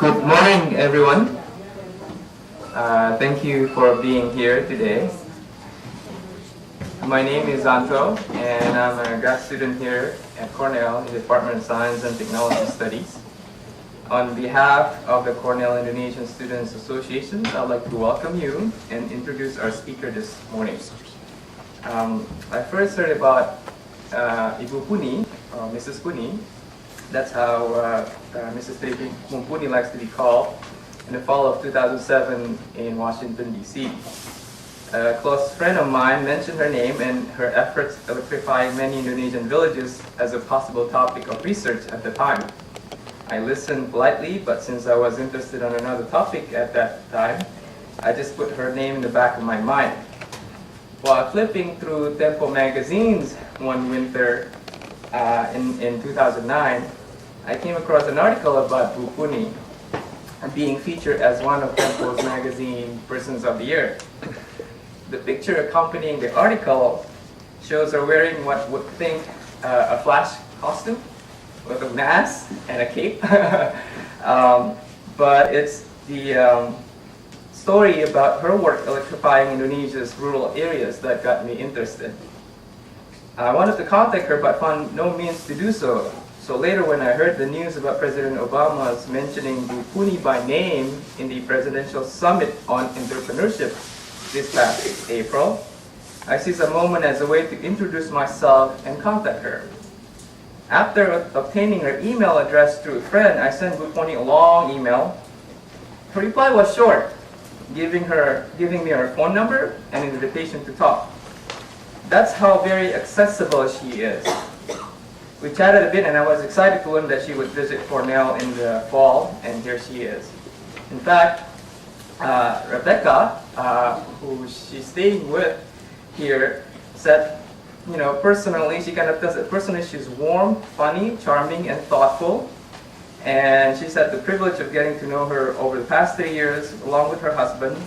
Good morning, everyone. Thank you for being here today. My name is Anto, and I'm a grad student here at Cornell in the Department of Science and Technology Studies. On behalf of the Cornell Indonesian Students Association, I'd like to welcome you and introduce our speaker this morning. I first heard about Ibu Puni, or Mrs. Puni. That's how Mrs. Mumpuni likes to be called, in the fall of 2007 in Washington, D.C. A close friend of mine mentioned her name and her efforts electrifying many Indonesian villages as a possible topic of research at the time. I listened politely, but since I was interested on another topic at that time, I just put her name in the back of my mind. While flipping through Tempo magazines one winter in 2009, I came across an article about Bu Puni being featured as one of Tempo's magazine Persons of the Year. The picture accompanying the article shows her wearing what would think a Flash costume with a mask and a cape. But it's the story about her work electrifying Indonesia's rural areas that got me interested. I wanted to contact her but found no means to do so. So later when I heard the news about President Obama's mentioning Bu Puni by name in the Presidential Summit on Entrepreneurship this past April, I seized a moment as a way to introduce myself and contact her. After obtaining her email address through a friend, I sent Bu Puni a long email. Her reply was short, giving me her phone number and an invitation to talk. That's how very accessible she is. We chatted a bit and I was excited to learn that she would visit Cornell in the fall, and here she is. In fact, Rebecca, who she's staying with here, said, personally, she kind of does it. Personally, she's warm, funny, charming, and thoughtful. And she's had the privilege of getting to know her over the past 3 years, along with her husband,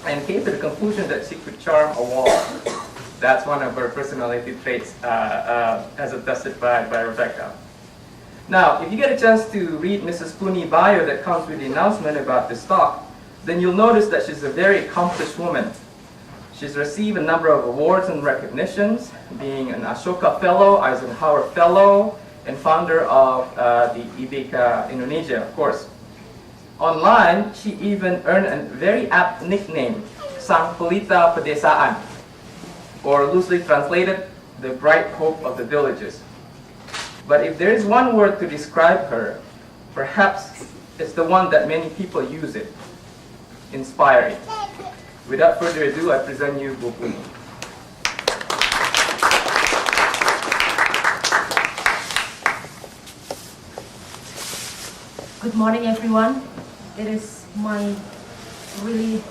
and came to the conclusion that she could charm a wall. That's one of her personality traits, as attested by Rebecca. Now, if you get a chance to read Mrs. Puni's bio that comes with the announcement about this talk, then you'll notice that she's a very accomplished woman. She's received a number of awards and recognitions, being an Ashoka Fellow, Eisenhower Fellow, and founder of the IBK Indonesia, of course. Online, she even earned a very apt nickname, Sang Pelita Pedesaan, or loosely translated, the bright hope of the villages. But if there is one word to describe her, perhaps it's the one that many people use it, inspiring. Without further ado, I present you Bu Puni. Good morning, everyone. It is my really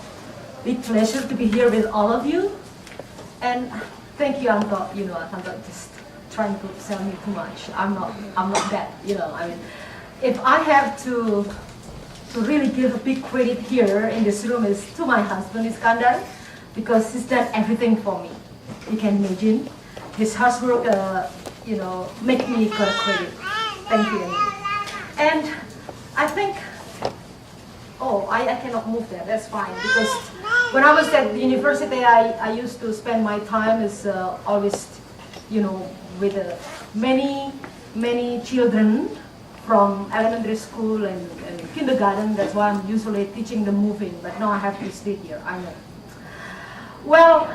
big pleasure to be here with all of you. And thank you, Anto. I'm not just trying to sell me too much. I'm not that. If I have to really give a big credit here in this room is to my husband Iskandar, because he's done everything for me. You can imagine his hard work. Make me get credit. Thank you. And I think. Oh, I cannot move there. That's fine, because when I was at the university, I used to spend my time as always, with many children from elementary school and kindergarten. That's why I'm usually teaching them moving. But now I have to stay here. I know. Well,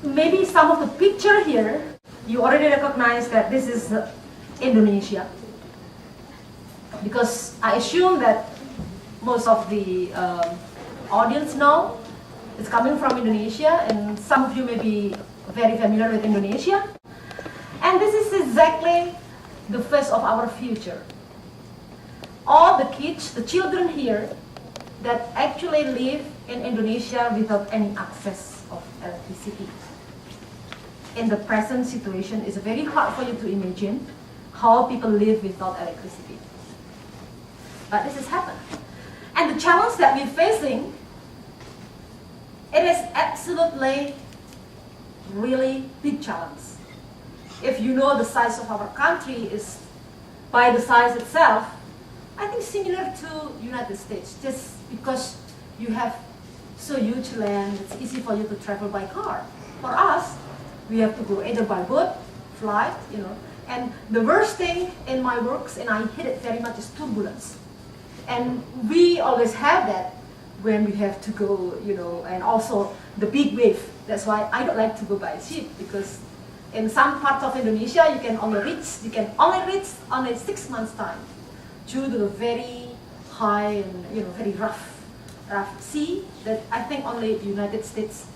maybe some of the picture here, you already recognize that this is Indonesia, because I assume that most of the audience now is coming from Indonesia, and some of you may be very familiar with Indonesia. And this is exactly the face of our future. All the kids, the children here, that actually live in Indonesia without any access of electricity. In the present situation, it's very hard for you to imagine how people live without electricity. But this has happened. And the challenge that we're facing, it is absolutely really big challenge. If you know the size of our country is by the size itself, I think similar to United States, just because you have so huge land, it's easy for you to travel by car. For us, we have to go either by boat, flight, and the worst thing in my works, and I hate it very much, is turbulence. And we always have that when we have to go, and also the big wave. That's why I don't like to go by ship, because in some parts of Indonesia, you can only reach only 6 months time, due to the very high and very rough sea that I think only the United States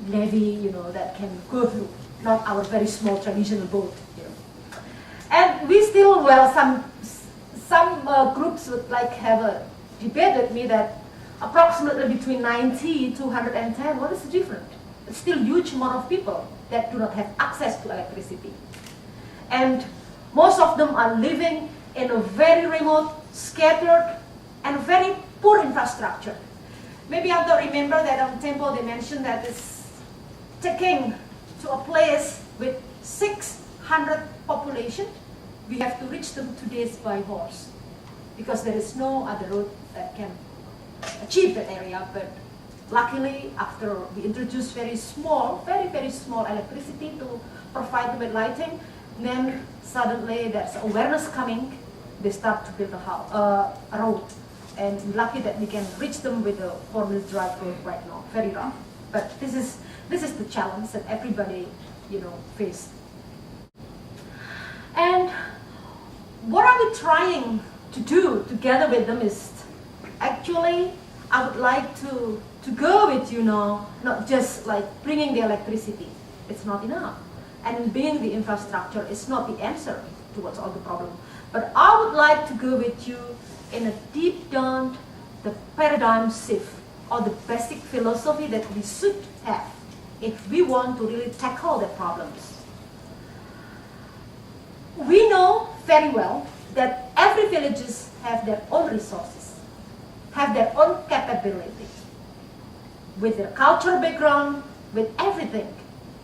Navy, that can go through, not our very small traditional boat. And we still, some groups would have a debate with me that approximately between 90 to 110, what is the difference? It's still huge amount of people that do not have access to electricity. And most of them are living in a very remote, scattered, and very poor infrastructure. Maybe I don't remember that on Temple they mentioned that it's taking to a place with 600 population, we have to reach them 2 days by horse, because there is no other road that can achieve that area. But luckily, after we introduced very small electricity to provide them with lighting, then suddenly there's awareness coming. They start to build a road, and we're lucky that we can reach them with a 4-wheel drive road right now. Very rough, but this is the challenge that everybody face. And what are we trying to do together with them is actually I would like to go with not just like bringing the electricity. It's not enough, and being the infrastructure is not the answer towards all the problem. But I would like to go with you in a deep down the paradigm shift or the basic philosophy that we should have if we want to really tackle the problems. We know very well that every villages have their own resources, have their own capability, with their cultural background, with everything.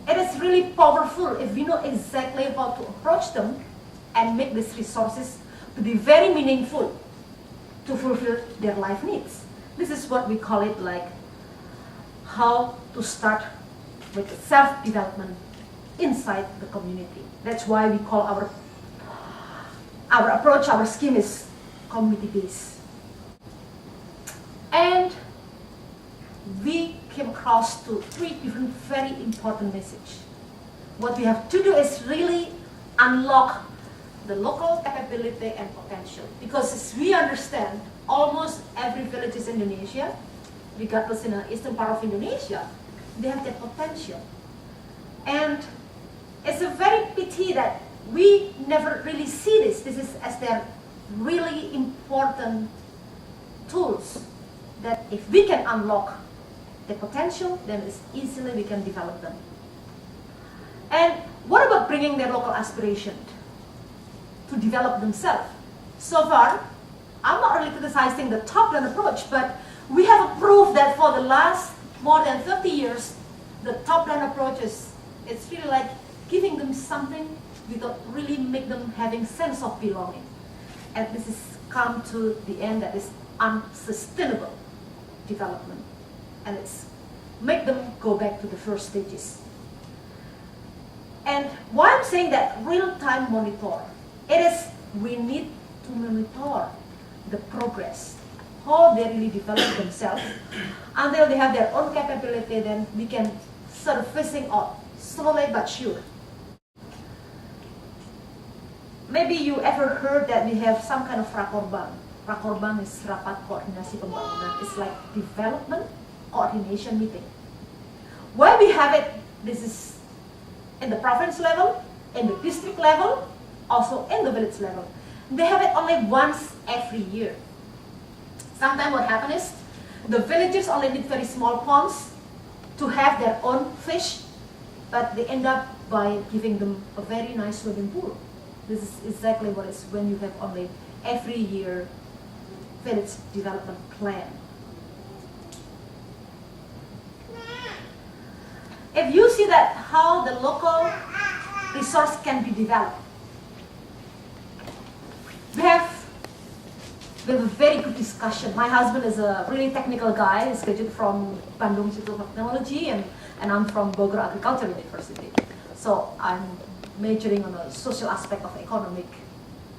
It is really powerful if we know exactly how to approach them and make these resources to be very meaningful to fulfill their life needs. This is what we call it, like how to start with self-development inside the community. That's why we call our approach, our scheme is community-based. And we came across to 3 different very important messages. What we have to do is really unlock the local capability and potential. Because as we understand, almost every village in Indonesia, regardless in the eastern part of Indonesia, they have that potential. And it's a very pity that we never really see this. This is as their really important tools that if we can unlock the potential, then it's easily we can develop them. And what about bringing their local aspiration to develop themselves? So far, I'm not really criticizing the top-down approach, but we have proved that for the last more than 30 years, the top-down approach it's really like giving them something without really make them having sense of belonging. And this has come to the end that is unsustainable development. And it's make them go back to the first stages. And why I'm saying that real-time monitor, it is we need to monitor the progress, how they really develop themselves until they have their own capability, then we can surfacing out slowly but sure. Maybe you ever heard that we have some kind of rakorban. Rakorban is rapat koordinasi pembangunan. It's like development coordination meeting. Why we have it, this is in the province level, in the district level, also in the village level. They have it only once every year. Sometimes what happens is, the villagers only need very small ponds to have their own fish, but they end up by giving them a very nice swimming pool. This is exactly what is when you have only every year village development plan. If you see that how the local resource can be developed, we have We have a very good discussion. My husband is a really technical guy. He's graduated from Bandung Institute of Technology, and I'm from Bogor Agriculture University. So I'm majoring on the social aspect of economic,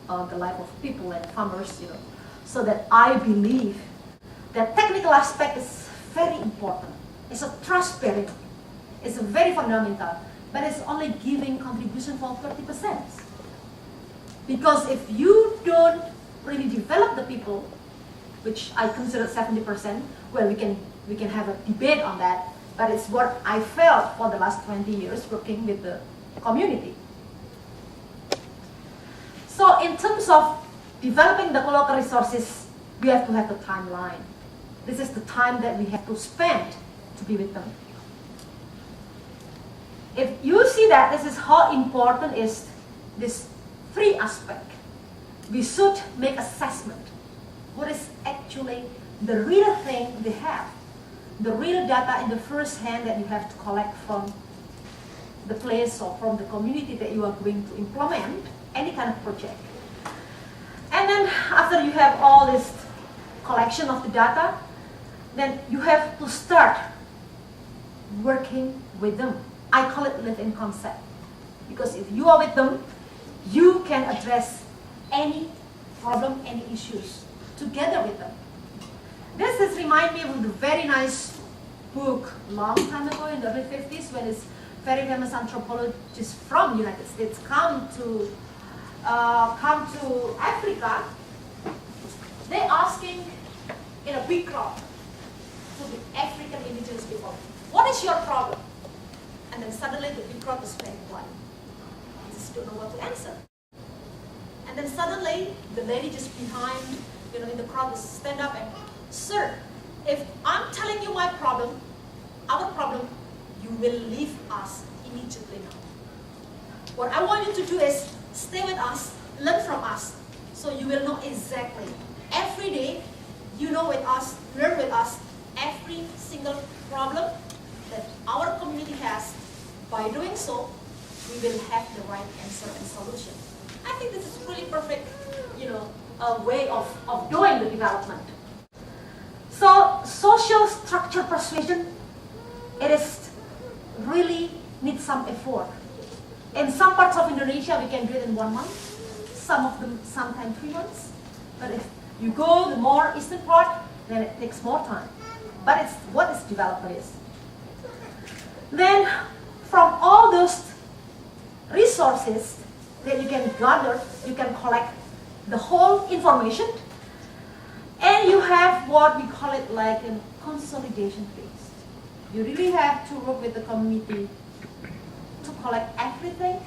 the life of people and farmers, So that I believe that technical aspect is very important. It's a trust building. It's a very fundamental, but it's only giving contribution for 30%. Because if you don't really develop the people, which I consider 70%, well, we can have a debate on that, but it's what I felt for the last 20 years working with the community. So in terms of developing the local resources, we have to have the timeline. This is the time that we have to spend to be with them. If you see that this is how important is this 3 aspect, we should make assessment. What is actually the real thing they have? The real data in the first hand that you have to collect from the place or from the community that you are going to implement any kind of project. And then after you have all this collection of the data, then you have to start working with them. I call it live-in concept. Because if you are with them, you can address any problem, any issues together with them. This is remind me of the very nice book long time ago in the early 50s when this very famous anthropologist from the United States come to Africa. They asking in a big crowd to the African indigenous people, what is your problem? And then suddenly the big crowd is very quiet. They just don't know what to answer. And then suddenly the lady just behind, in the crowd, just stand up and, sir, if I'm telling you my problem, our problem, you will leave us immediately now. What I want you to do is stay with us, learn from us, so you will know exactly. Every day, you know with us, learn with us, every single problem that our community has. By doing so, we will have the right answer and solution. I think this is really perfect, a way of doing the development. So social structure persuasion, it is really needs some effort. In some parts of Indonesia, we can do it in 1 month. Some of them, sometimes 3 months. But if you go the more eastern part, then it takes more time. But it's what this development is. Then, from all those resources that you can gather, you can collect the whole information, and you have what we call it like a consolidation phase. You really have to work with the community to collect everything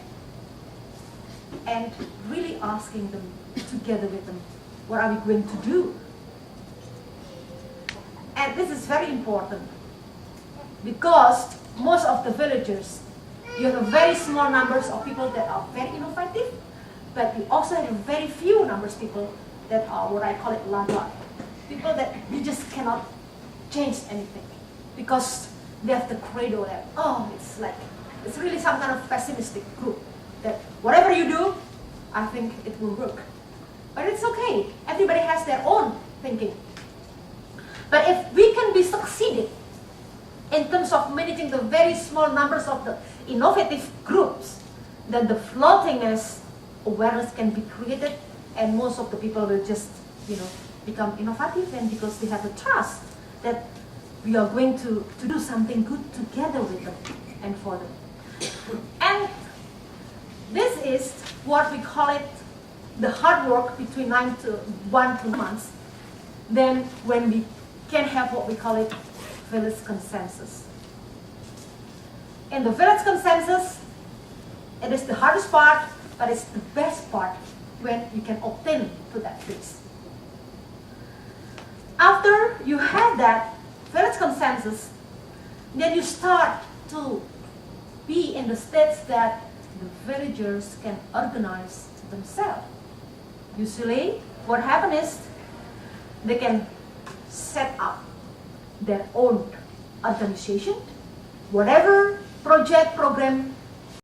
and really asking them together with them, what are we going to do? And this is very important because most of the villagers, you have a very small numbers of people that are very innovative, but you also have very few numbers of people that are what I call it laggard. People that you just cannot change anything because they have the credo that, it's really some kind of pessimistic group that whatever you do, I think it will work. But it's okay. Everybody has their own thinking. But if we can be succeeded in terms of managing the very small numbers of the innovative groups, then the floatingness awareness can be created and most of the people will just, become innovative, and because they have the trust that we are going to do something good together with them and for them. And this is what we call it the hard work between 1 to 2 months. Then when we can have what we call it village consensus. In the village consensus, it is the hardest part, but it's the best part when you can obtain to that phase. After you have that village consensus, then you start to be in the states that the villagers can organize themselves. Usually, what happens is they can set up their own organization, whatever project, program